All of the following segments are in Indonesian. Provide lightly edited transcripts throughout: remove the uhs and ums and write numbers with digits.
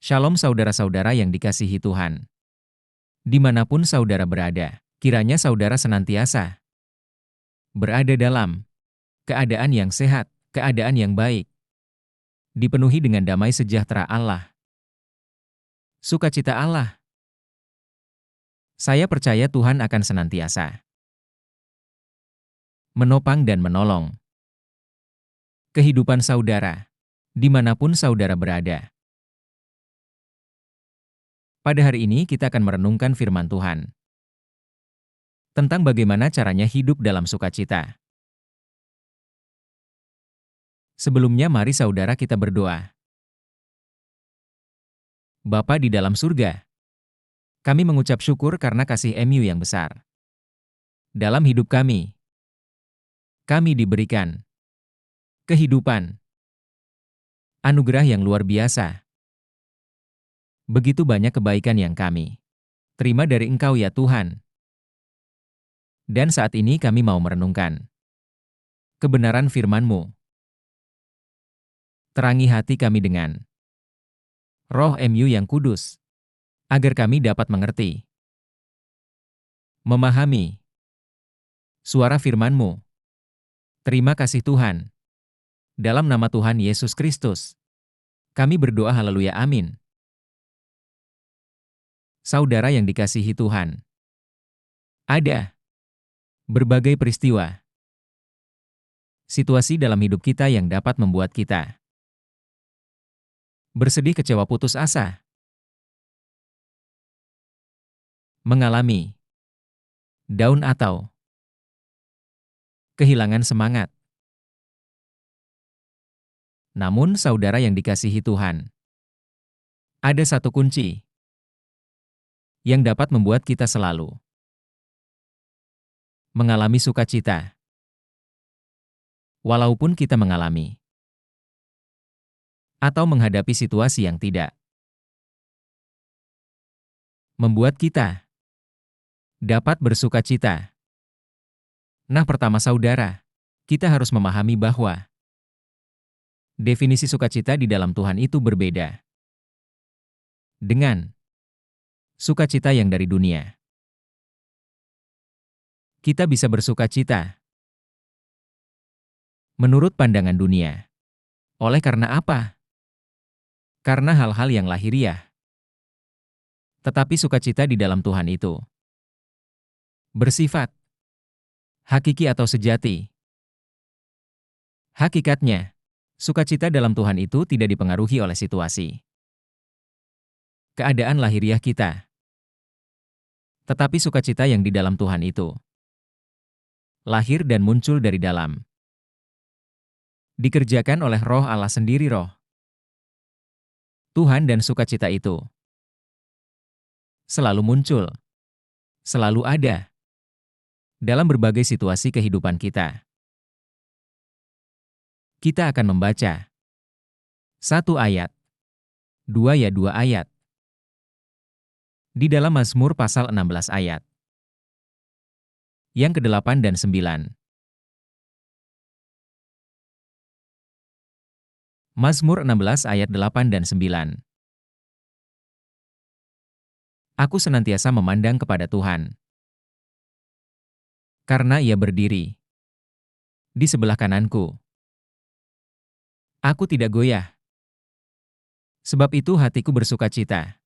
Shalom saudara-saudara yang dikasihi Tuhan. Dimanapun saudara berada, kiranya saudara senantiasa berada dalam keadaan yang sehat, keadaan yang baik, dipenuhi dengan damai sejahtera Allah, sukacita Allah. Saya percaya Tuhan akan senantiasa menopang dan menolong kehidupan saudara, dimanapun saudara berada. Pada hari ini kita akan merenungkan firman Tuhan tentang bagaimana caranya hidup dalam sukacita. Sebelumnya mari saudara kita berdoa. Bapa di dalam surga, kami mengucap syukur karena kasih MU yang besar. Dalam hidup kami diberikan kehidupan, anugerah yang luar biasa. Begitu banyak kebaikan yang kami terima dari Engkau ya Tuhan. Dan saat ini kami mau merenungkan kebenaran firman-Mu. Terangi hati kami dengan Roh MU yang kudus, agar kami dapat mengerti, memahami suara firman-Mu. Terima kasih Tuhan. Dalam nama Tuhan Yesus Kristus, kami berdoa haleluya amin. Saudara yang dikasihi Tuhan, ada berbagai peristiwa, situasi dalam hidup kita yang dapat membuat kita bersedih, kecewa, putus asa, mengalami down atau kehilangan semangat. Namun saudara yang dikasihi Tuhan, ada satu kunci yang dapat membuat kita selalu mengalami sukacita, walaupun kita mengalami atau menghadapi situasi yang tidak membuat kita dapat bersukacita. Nah, pertama saudara, kita harus memahami bahwa definisi sukacita di dalam Tuhan itu berbeda dengan sukacita yang dari dunia. Kita bisa bersukacita menurut pandangan dunia. Oleh karena apa? Karena hal-hal yang lahiriah. Tetapi sukacita di dalam Tuhan itu bersifat hakiki atau sejati. Hakikatnya, sukacita dalam Tuhan itu tidak dipengaruhi oleh situasi, keadaan lahiriah kita. Tetapi sukacita yang di dalam Tuhan itu lahir dan muncul dari dalam, dikerjakan oleh Roh Allah sendiri, Roh Tuhan, dan sukacita itu selalu muncul, selalu ada dalam berbagai situasi kehidupan kita. Kita akan membaca satu ayat, dua ayat di dalam Mazmur pasal 16 ayat yang ke-8 dan 9. Mazmur 16 ayat 8 dan 9. Aku senantiasa memandang kepada Tuhan, karena Ia berdiri di sebelah kananku. Aku tidak goyah. Sebab itu hatiku bersukacita,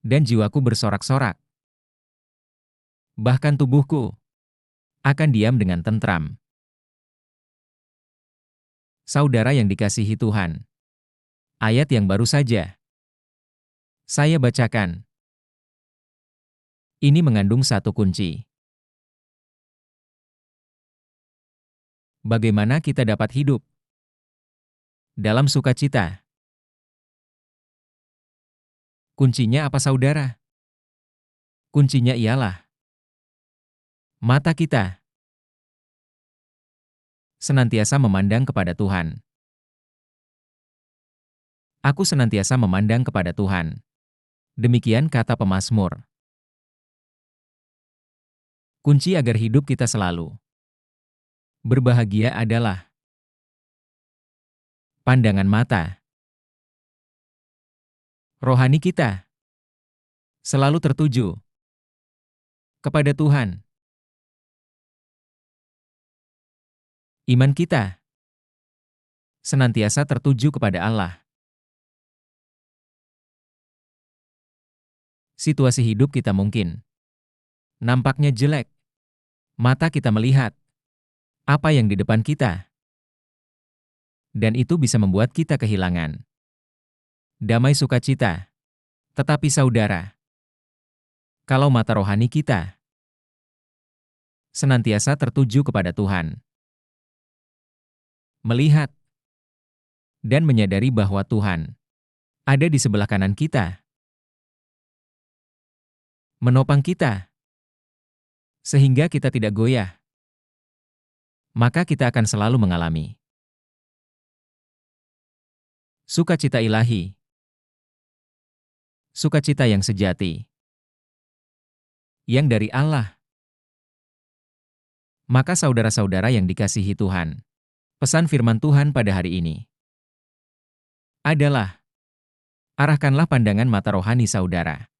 dan jiwaku bersorak-sorak. Bahkan tubuhku akan diam dengan tentram. Saudara yang dikasihi Tuhan, ayat yang baru saja saya bacakan ini mengandung satu kunci. Bagaimana kita dapat hidup dalam sukacita? Kuncinya apa saudara? Kuncinya ialah mata kita senantiasa memandang kepada Tuhan. Aku senantiasa memandang kepada Tuhan. Demikian kata pemazmur. Kunci agar hidup kita selalu berbahagia adalah pandangan mata Rohani kita selalu tertuju kepada Tuhan. Iman kita senantiasa tertuju kepada Allah. Situasi hidup kita mungkin nampaknya jelek. Mata kita melihat apa yang di depan kita, dan itu bisa membuat kita kehilangan damai sukacita. Tetapi saudara, kalau mata rohani kita senantiasa tertuju kepada Tuhan, melihat dan menyadari bahwa Tuhan ada di sebelah kanan kita, menopang kita, sehingga kita tidak goyah, maka kita akan selalu mengalami sukacita ilahi, sukacita yang sejati, yang dari Allah. Maka saudara-saudara yang dikasihi Tuhan, pesan firman Tuhan pada hari ini adalah, arahkanlah pandangan mata rohani saudara.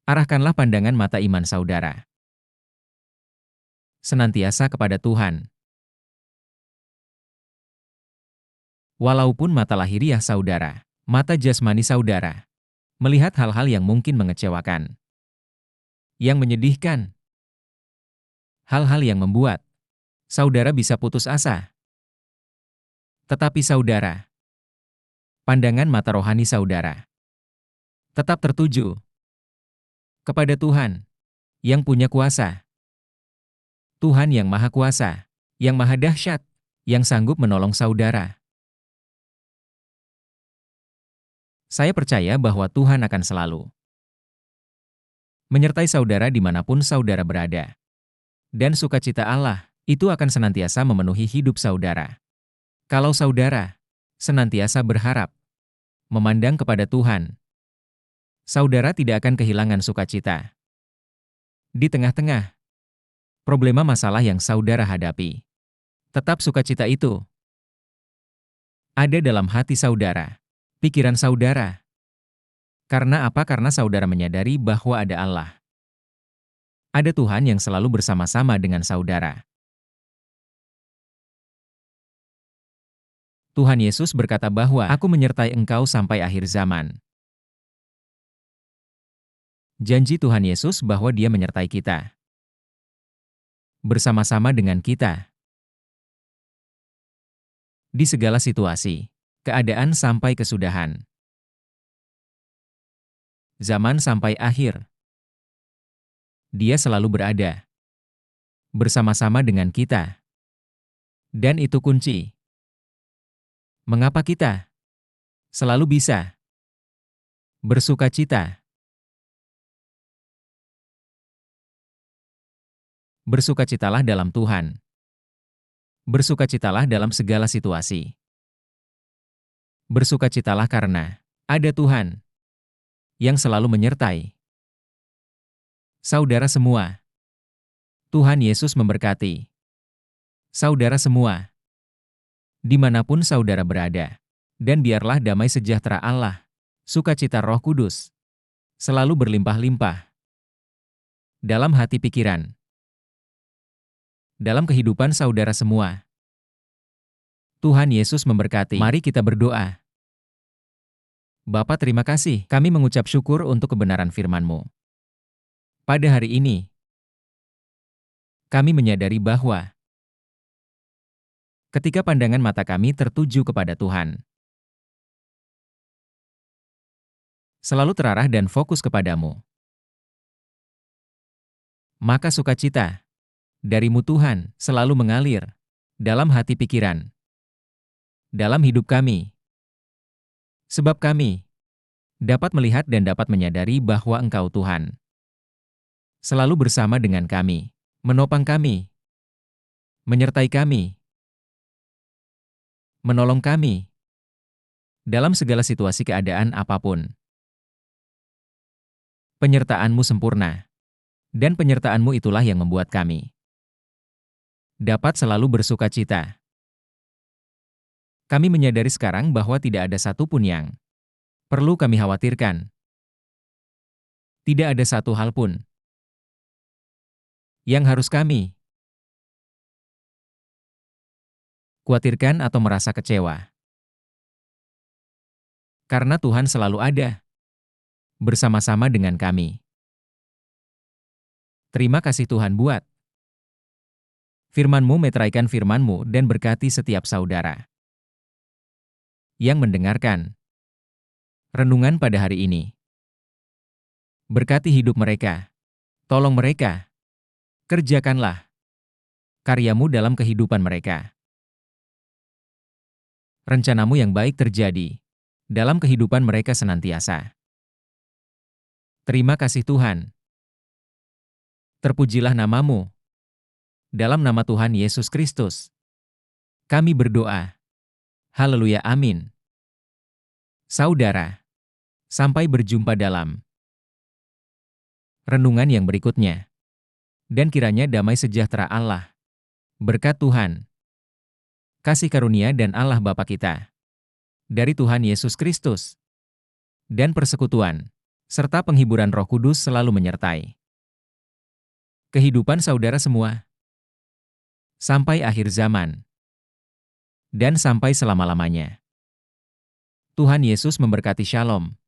Arahkanlah pandangan mata iman saudara senantiasa kepada Tuhan. Walaupun mata lahiriah saudara, mata jasmani saudara, melihat hal-hal yang mungkin mengecewakan, yang menyedihkan, hal-hal yang membuat saudara bisa putus asa. Tetapi saudara, pandangan mata rohani saudara tetap tertuju kepada Tuhan yang punya kuasa. Tuhan yang maha kuasa, yang maha dahsyat, yang sanggup menolong saudara. Saya percaya bahwa Tuhan akan selalu menyertai saudara dimanapun saudara berada. Dan sukacita Allah itu akan senantiasa memenuhi hidup saudara. Kalau saudara senantiasa berharap, memandang kepada Tuhan, saudara tidak akan kehilangan sukacita. Di tengah-tengah problema masalah yang saudara hadapi, tetap sukacita itu ada dalam hati saudara, pikiran saudara. Karena apa? Karena saudara menyadari bahwa ada Allah. Ada Tuhan yang selalu bersama-sama dengan saudara. Tuhan Yesus berkata bahwa Aku menyertai engkau sampai akhir zaman. Janji Tuhan Yesus bahwa Dia menyertai kita, bersama-sama dengan kita, di segala situasi, keadaan sampai kesudahan, zaman sampai akhir. Dia selalu berada bersama-sama dengan kita. Dan itu kunci mengapa kita selalu bisa bersukacita. Bersukacitalah dalam Tuhan. Bersukacitalah dalam segala situasi. Bersukacitalah karena ada Tuhan yang selalu menyertai saudara semua. Tuhan Yesus memberkati saudara semua, dimanapun saudara berada. Dan biarlah damai sejahtera Allah, sukacita Roh Kudus, selalu berlimpah-limpah dalam hati pikiran, dalam kehidupan saudara semua. Tuhan Yesus memberkati. Mari kita berdoa. Bapa, terima kasih. Kami mengucap syukur untuk kebenaran firman-Mu. Pada hari ini, kami menyadari bahwa ketika pandangan mata kami tertuju kepada Tuhan, selalu terarah dan fokus kepadamu, maka sukacita dari-Mu Tuhan selalu mengalir dalam hati pikiran, dalam hidup kami. Sebab kami dapat melihat dan dapat menyadari bahwa Engkau Tuhan selalu bersama dengan kami, menopang kami, menyertai kami, menolong kami dalam segala situasi keadaan apapun. Penyertaan-Mu sempurna, dan penyertaan-Mu itulah yang membuat kami dapat selalu bersukacita. Kami menyadari sekarang bahwa tidak ada satupun yang perlu kami khawatirkan. Tidak ada satu hal pun yang harus kami khawatirkan atau merasa kecewa. Karena Tuhan selalu ada bersama-sama dengan kami. Terima kasih Tuhan buat firman-Mu, meteraikan firman-Mu dan berkati setiap saudara yang mendengarkan renungan pada hari ini. Berkati hidup mereka, tolong mereka, kerjakanlah karya-Mu dalam kehidupan mereka. Rencana-Mu yang baik terjadi dalam kehidupan mereka senantiasa. Terima kasih Tuhan. Terpujilah nama-Mu. Dalam nama Tuhan Yesus Kristus, kami berdoa. Haleluya, amin. Saudara, sampai berjumpa dalam renungan yang berikutnya. Dan kiranya damai sejahtera Allah, berkat Tuhan, kasih karunia dan Allah Bapa kita, dari Tuhan Yesus Kristus, dan persekutuan, serta penghiburan Roh Kudus selalu menyertai kehidupan saudara semua, sampai akhir zaman, dan sampai selama-lamanya. Tuhan Yesus memberkati. Shalom.